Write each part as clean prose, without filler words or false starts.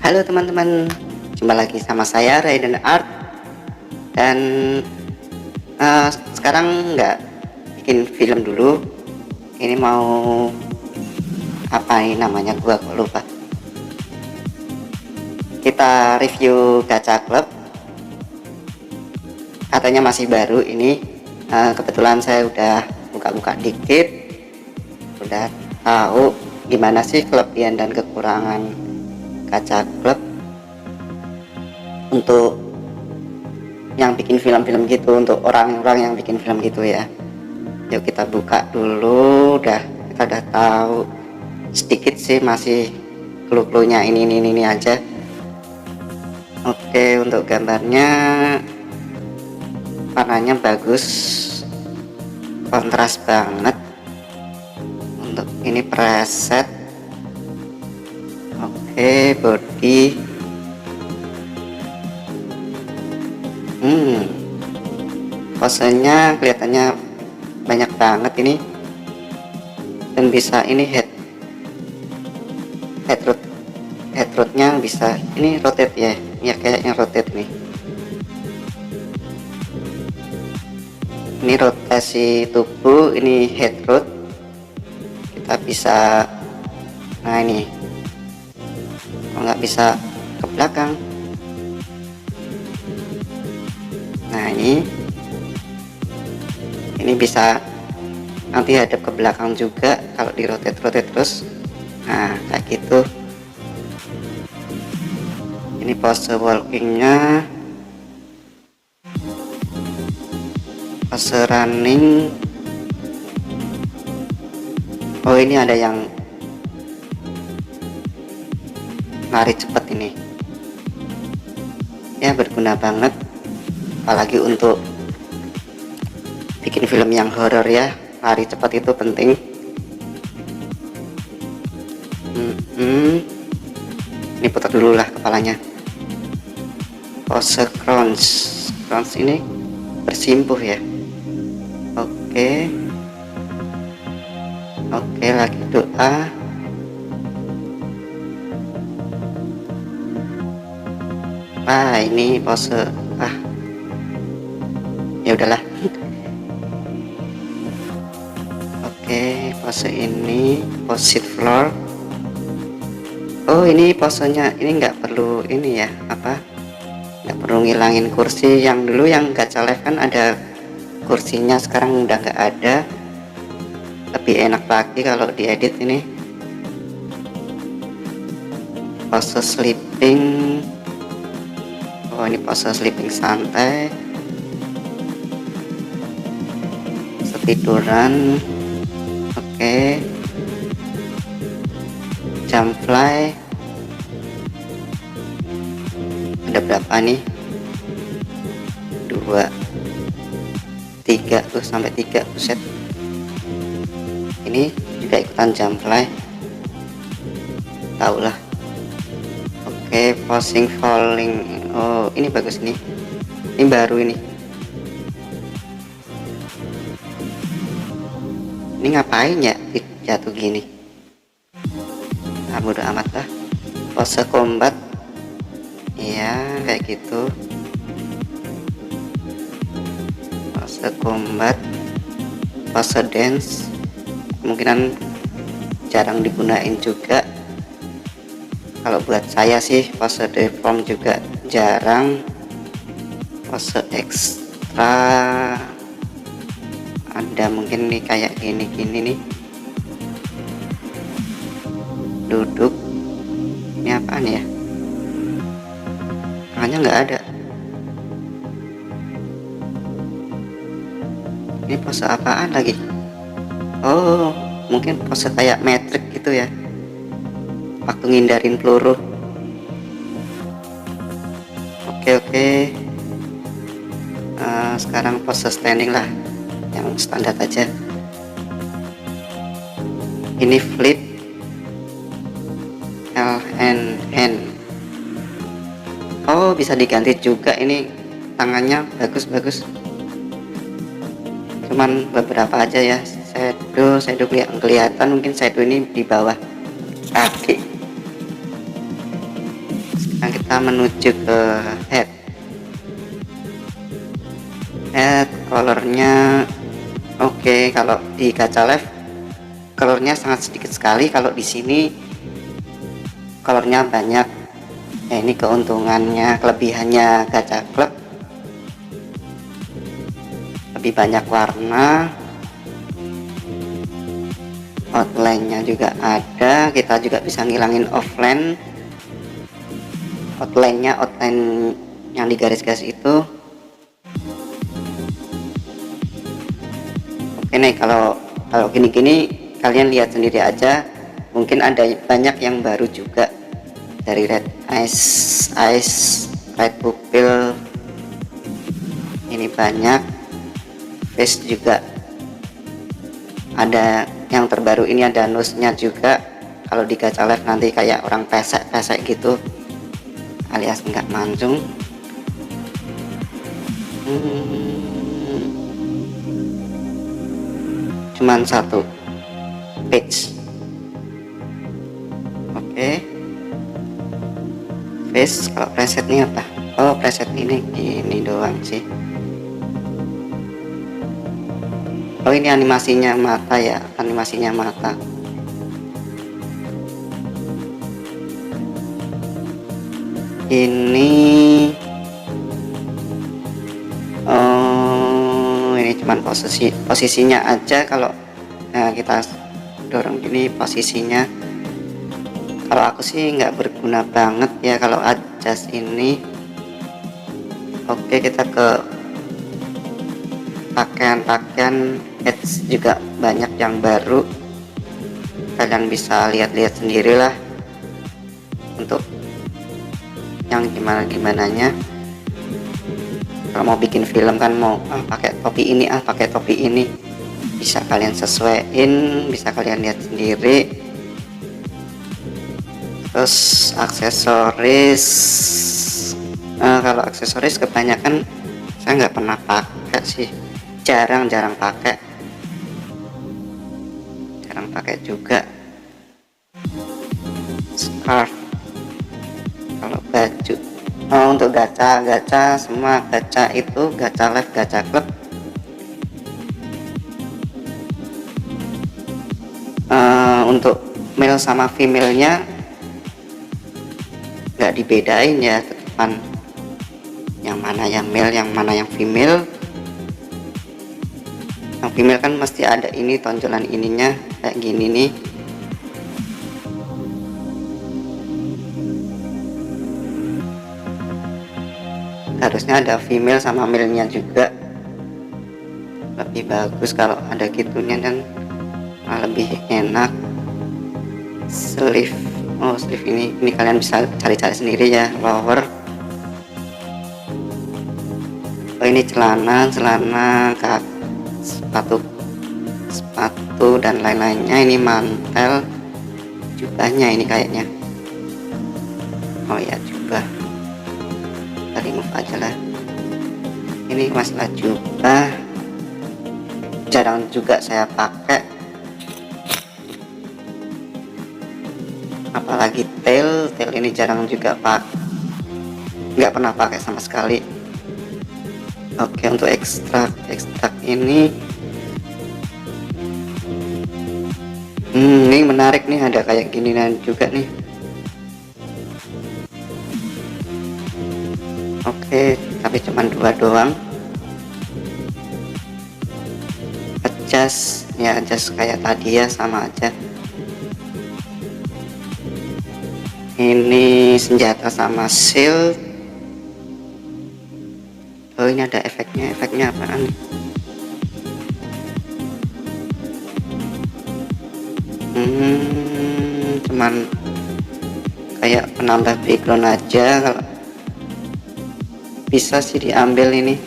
Halo teman-teman, jumpa lagi sama saya Raiden Art. Dan sekarang nggak bikin film dulu. Ini mau apa ini namanya, gua kok lupa. Kita review gacha club. Katanya masih baru ini. Kebetulan saya udah buka-buka dikit, udah tahu gimana sih kelebihan dan kekurangan gacha club untuk yang bikin film-film gitu, untuk orang-orang yang bikin film gitu ya. Yuk kita buka dulu. Kita udah tahu sedikit sih, masih clue-cluenya ini aja. Oke, untuk gambarnya warnanya bagus, kontras banget. Untuk ini preset. Oke, body posenya kelihatannya banyak banget ini, dan bisa ini head rootnya bisa ini rotate ya kayaknya rotate nih. Ini rotasi tubuh, ini head root. Kita bisa, nah ini kalau nggak bisa ke belakang, nah ini bisa nanti hadap ke belakang juga kalau di rotate terus. Nah kayak gitu. Ini pose walkingnya, pose running. Oh, ini ada yang lari cepat ini ya, berguna banget apalagi untuk bikin film yang horor ya. Lari cepat itu penting. Ini putar dulu lah kepalanya. Pose crunch ini bersimpuh ya. Oke, lagi doa. Ini pose ya udahlah. Oke, pose ini pose floor. Oh, ini posenya ini nggak perlu ini ya, nggak perlu ngilangin kursi. Yang dulu yang gacha live kan ada kursinya, sekarang udah nggak ada. Lebih enak lagi kalau diedit ini. Pose sleeping. Oh, ini pose sleeping santai, tiduran. Oke, jump fly. Ada berapa nih? 2, 3 tuh, sampai 3. Buset, ini juga ikutan jump fly, tau lah. Oke, posing falling. Oh, ini bagus nih, ini baru ini ngapain ya jatuh gini. Bodo amat lah. Pose combat ya, kayak gitu. Pose combat, pose dance kemungkinan jarang digunain juga. Kalau buat saya sih pose deform juga jarang. Pose ekstra ada mungkin nih, kayak gini nih, duduk. Ini apaan ya, tangannya nggak ada. Ini pose apaan lagi? Oh, mungkin pose kayak Matrix gitu ya, waktu ngindarin peluru. Oke. Sekarang pose standing lah, yang standar aja. Ini flip L and hand. Oh, bisa diganti juga ini tangannya. Bagus. Cuman beberapa aja ya. Shadow kelihatan, mungkin shadow ini di bawah kaki. Nah, kita menuju ke head. Colornya oke. Kalau di Gacha Life colornya sangat sedikit sekali, kalau di sini colornya banyak. Ya, ini keuntungannya, kelebihannya Gacha Club, lebih banyak warna. Outline-nya juga ada, kita juga bisa ngilangin outline yang di garis-garis itu. Oke nih, kalau gini-gini kalian lihat sendiri aja, mungkin ada banyak yang baru juga, dari red eyes, red pupil, ini banyak. Face juga ada yang terbaru, ini ada nose-nya juga. Kalau di Gacha Life nanti kayak orang pesek gitu, alias nggak mancung. Cuman satu page. Oke. Face, kalau preset ini apa? Oh, preset ini doang sih. Oh, ini animasinya mata ya, animasinya mata. Ini ini cuman posisinya aja. Kalau kita dorong gini posisinya, kalau aku sih nggak berguna banget ya kalau adjust ini. Oke, kita ke pakaian edge juga banyak yang baru, kalian bisa lihat-lihat sendirilah untuk yang gimananya. Kalau mau bikin film kan, mau pakai topi ini, pakai topi ini, bisa kalian sesuaiin, bisa kalian lihat sendiri. Terus aksesoris, kalau aksesoris kebanyakan saya nggak pernah pakai sih, jarang pakai juga. Scarf, kalau baju, untuk gacha semua gacha itu, Gacha Life, Gacha Club, untuk male sama female-nya nggak dibedain ya, tetepan yang mana yang male, yang mana yang female. Yang female kan mesti ada ini tonjolan ininya kayak gini nih. Harusnya ada female sama male nya juga, lebih bagus kalau ada gitunya dan lebih enak. Sleeve, sleeve ini kalian bisa cari-cari sendiri ya. Lower, ini celana, sepatu dan lain-lainnya. Ini mantel, jubahnya ini kayaknya. Oh ya, jubah kita remove aja lah. Ini masalah jubah jarang juga saya pakai, apalagi tail ini jarang juga nggak pernah pakai sama sekali. Oke, untuk ekstrak ini ini menarik nih, ada kayak gini juga nih. Oke, tapi cuma 2 doang. Adjust ya, adjust kayak tadi ya, sama aja. Ini senjata sama shield. Oh, ini ada efeknya apaan? Cuman kayak penambah background aja, kalau bisa sih diambil ini.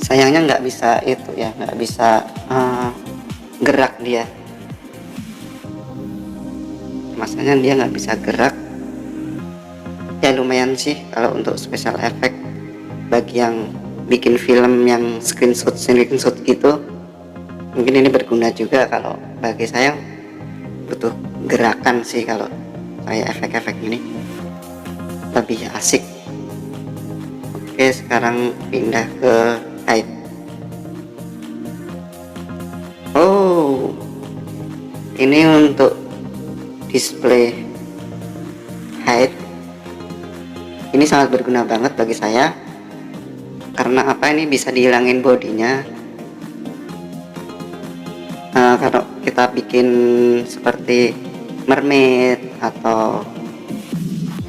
Sayangnya nggak bisa itu ya, nggak bisa gerak dia. Masalahnya dia nggak bisa gerak ya. Lumayan sih kalau untuk special effect bagi yang bikin film yang screenshot gitu, mungkin ini berguna juga. Kalau bagi saya butuh gerakan sih, kalau saya efek-efek ini lebih asik. Oke, sekarang pindah ke height. Oh, ini untuk display height, ini sangat berguna banget bagi saya. Karena apa? Ini bisa dihilangin bodinya. Kalau kita bikin seperti mermaid atau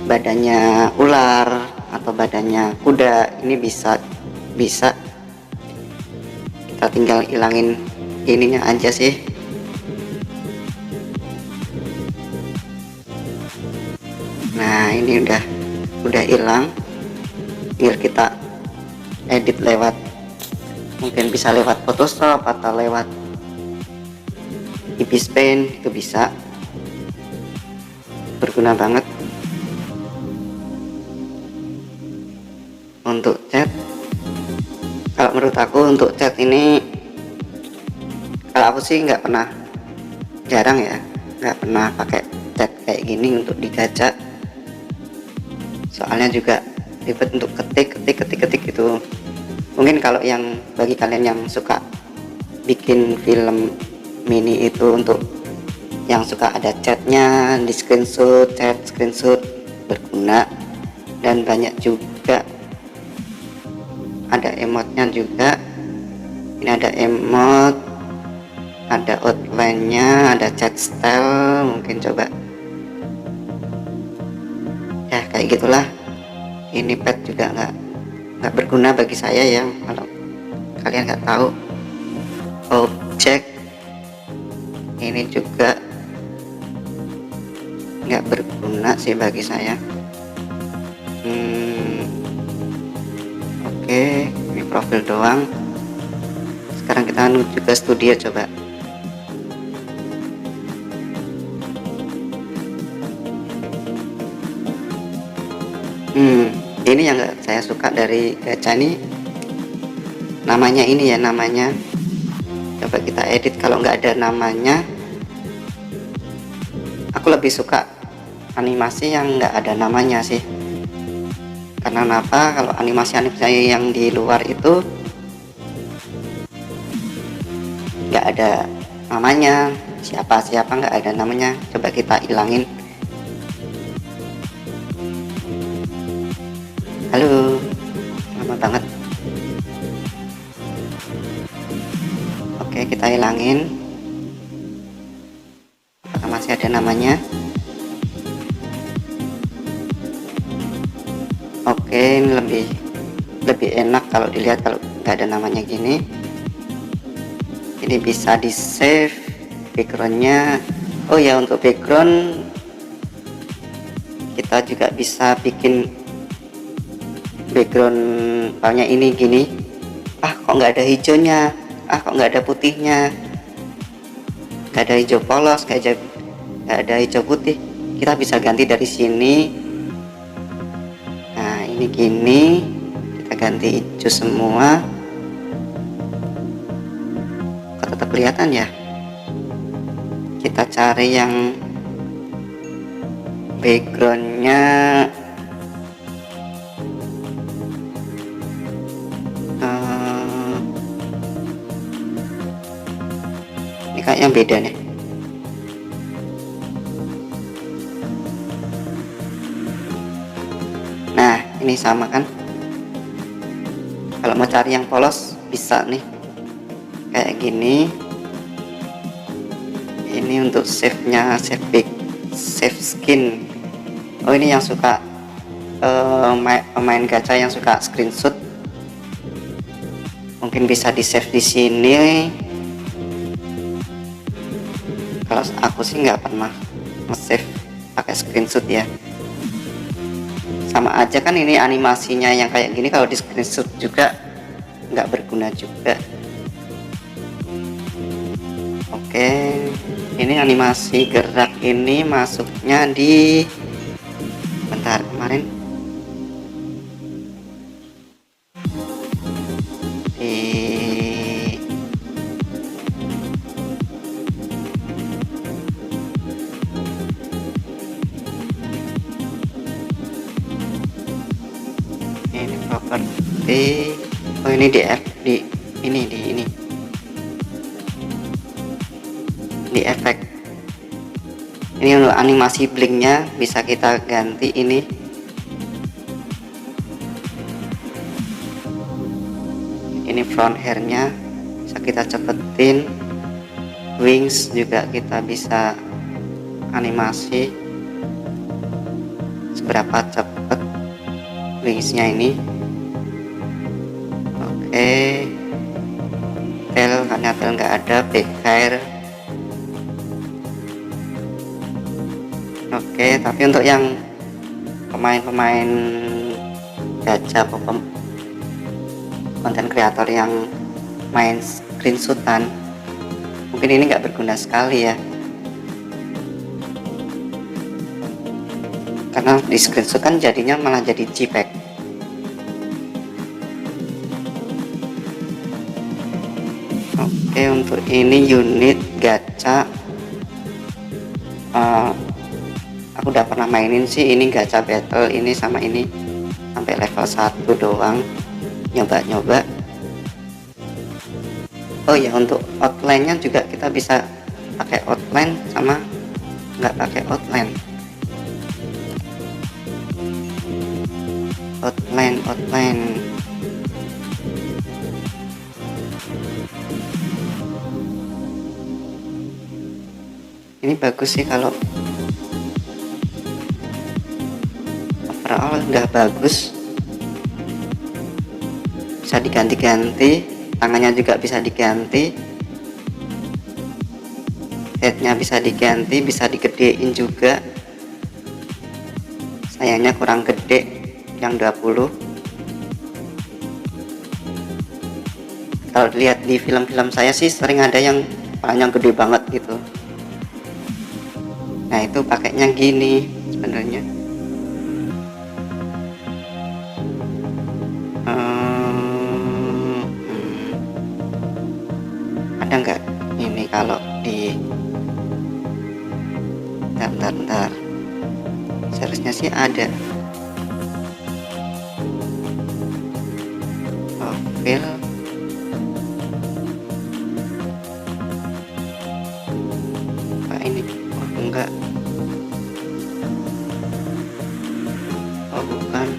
badannya ular atau badannya kuda, ini bisa kita tinggal hilangin ininya aja sih. Nah, ini udah hilang, tinggal kita edit lewat, mungkin bisa lewat Photoshop atau lewat Ibis Paint, itu bisa, berguna banget. Untuk cat, kalau menurut aku untuk cat ini, kalau aku sih jarang ya, nggak pernah pakai cat kayak gini untuk digaca, soalnya juga ribet untuk ketik gitu. Mungkin kalau bagi kalian yang suka bikin film mini itu, untuk yang suka ada catnya di screenshot, berguna. Dan banyak juga ada emotnya juga. Ini ada emot, ada outline-nya, ada cat style, mungkin coba ya kayak gitulah. Ini pad juga nggak berguna bagi saya ya, kalau kalian nggak tahu. Objek ini juga nggak berguna sih bagi saya. Oke, ini profil doang. Sekarang kita menuju ke studio coba. Ini yang saya suka dari gacha ini, namanya ini ya, namanya coba kita edit. Kalau nggak ada namanya, aku lebih suka animasi yang nggak ada namanya sih. Karena kenapa? Kalau animasi yang di luar itu nggak ada namanya, siapa nggak ada namanya. Coba kita hilangin. Halo, lama banget. Oke, kita hilangin. Apakah masih ada namanya? Oke, ini lebih enak kalau dilihat kalau nggak ada namanya gini. Ini bisa di save backgroundnya. Oh ya, untuk background kita juga bisa bikin background filenya ini gini. Kok nggak ada hijaunya, kok nggak ada putihnya, nggak ada hijau polos, nggak ada hijau putih. Kita bisa ganti dari sini. Nah, ini gini, kita ganti hijau semua. Kok tetap kelihatan ya? Kita cari yang backgroundnya ini kayaknya beda nih. Nah, ini sama kan? Kalau mau cari yang polos bisa nih, kayak gini. Ini untuk save-nya, save skin. Oh, ini yang suka pemain gacha yang suka screenshot, mungkin bisa di save di sini. Kalau aku sih nggak pernah nge-save pakai screenshot ya. Sama aja kan, ini animasinya yang kayak gini kalau di screenshot juga nggak berguna juga. Oke, ini animasi gerak ini masuknya di, bentar, kemarin Oke, oh ini di ini di efek. Ini untuk animasi blinknya bisa kita ganti ini. Ini front hairnya bisa kita cepetin, wings juga kita bisa animasi seberapa cepet wingsnya ini. Oke, tail karena tail nggak ada, back hair. Oke, tapi untuk yang pemain-pemain gacha konten kreator yang main screenshotan, mungkin ini nggak berguna sekali ya, karena di screenshot kan jadinya malah jadi JPEG. Oke, untuk ini unit gacha aku udah pernah mainin sih, ini gacha battle ini sama ini sampai level 1 doang, nyoba-nyoba. Oh ya, untuk outline-nya juga kita bisa pakai outline sama nggak pakai outline. Outline ini bagus sih, kalau overall udah bagus, bisa diganti-ganti, tangannya juga bisa diganti, headnya bisa diganti, bisa digedein juga. Sayangnya kurang gede yang 20. Kalau dilihat di film-film saya sih sering ada yang palanya gede banget gitu. Nah itu pakainya gini sebenarnya. Ada nggak ini kalau di bentar, seharusnya sih ada. Profil apa ini? Oh enggak, oh bukan.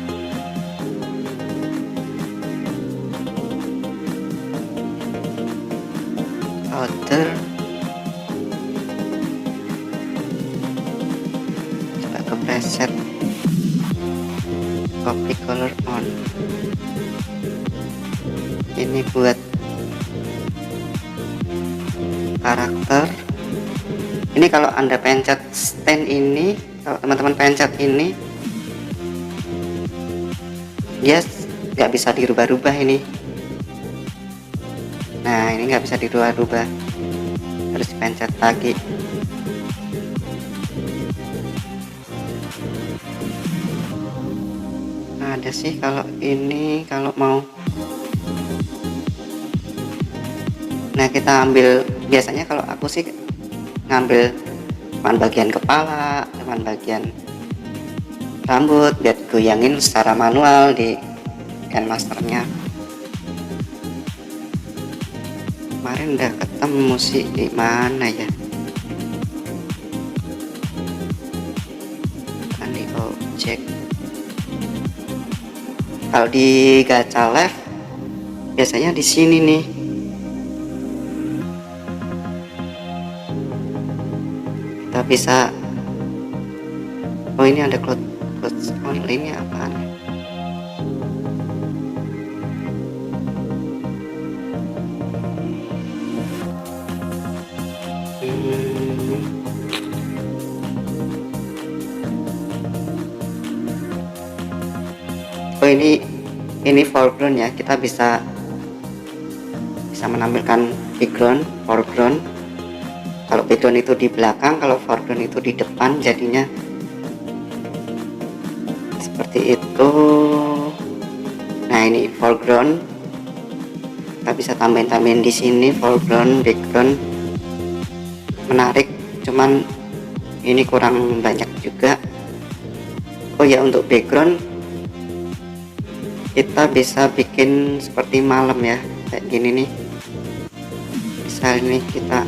Outer, coba ke preset, copy color on. Ini buat karakter. Ini kalau Anda pencet stand ini, kalau teman-teman pencet ini, dia nggak bisa dirubah-rubah ini. Nah ini nggak bisa dirubah-rubah, harus dipencet lagi. Nah, ada sih kalau ini, kalau mau. Nah kita ambil, biasanya kalau aku sih ngambil cuman bagian kepala, cuman bagian rambut, biar goyangin secara manual di Masternya. Kemarin udah ketemu sih, di mana ya? Kan di objek. Kalau di gacha live biasanya di sini nih. Kita bisa, oh ini ada cloud online, ini apaan? Oh ini foreground ya, kita bisa menampilkan background, foreground. Kalau background itu di belakang, kalau foreground itu di depan, jadinya seperti itu. Nah ini foreground, kita bisa tambahin di sini foreground, background, menarik. Cuman ini kurang banyak juga. Oh ya, untuk background kita bisa bikin seperti malam ya, kayak gini nih. Misal ini kita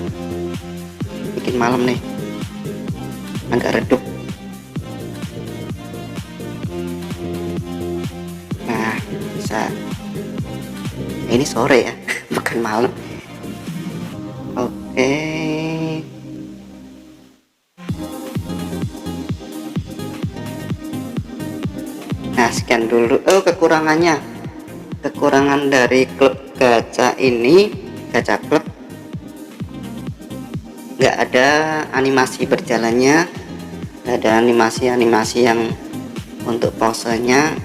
bikin malam nih, agak redup. Nah, bisa. Ini sore ya, bukan malam. Oke. Nah, sekian dulu. Oh, kekurangan dari klub gacha ini, gacha klub, nggak ada animasi berjalannya, nggak ada animasi yang untuk pausenya.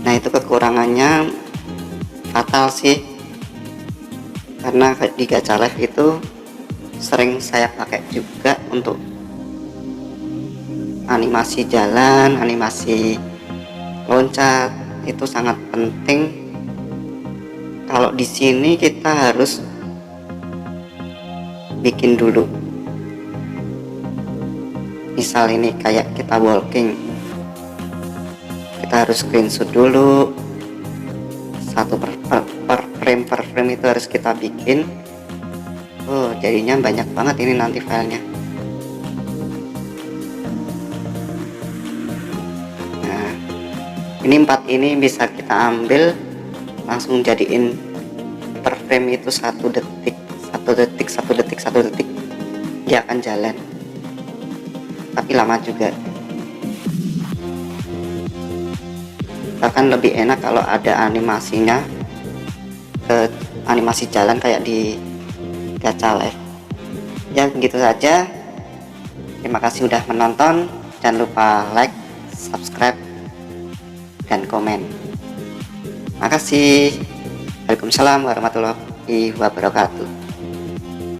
Nah, itu kekurangannya fatal sih, karena di gacha live itu sering saya pakai juga untuk animasi jalan, animasi loncat, itu sangat penting. Kalau di sini kita harus bikin dulu. Misal ini kayak kita walking, kita harus screenshot dulu. Satu per frame itu harus kita bikin. Oh, jadinya banyak banget ini nanti filenya. Ini 4 ini bisa kita ambil langsung jadiin per frame itu 1 detik dia akan jalan, tapi lama juga. Bahkan lebih enak kalau ada animasinya, animasi jalan kayak di gacha live. Ya begitu saja, terima kasih udah menonton, jangan lupa like, subscribe, dan komen. Makasih. Waalaikumsalam warahmatullahi wabarakatuh.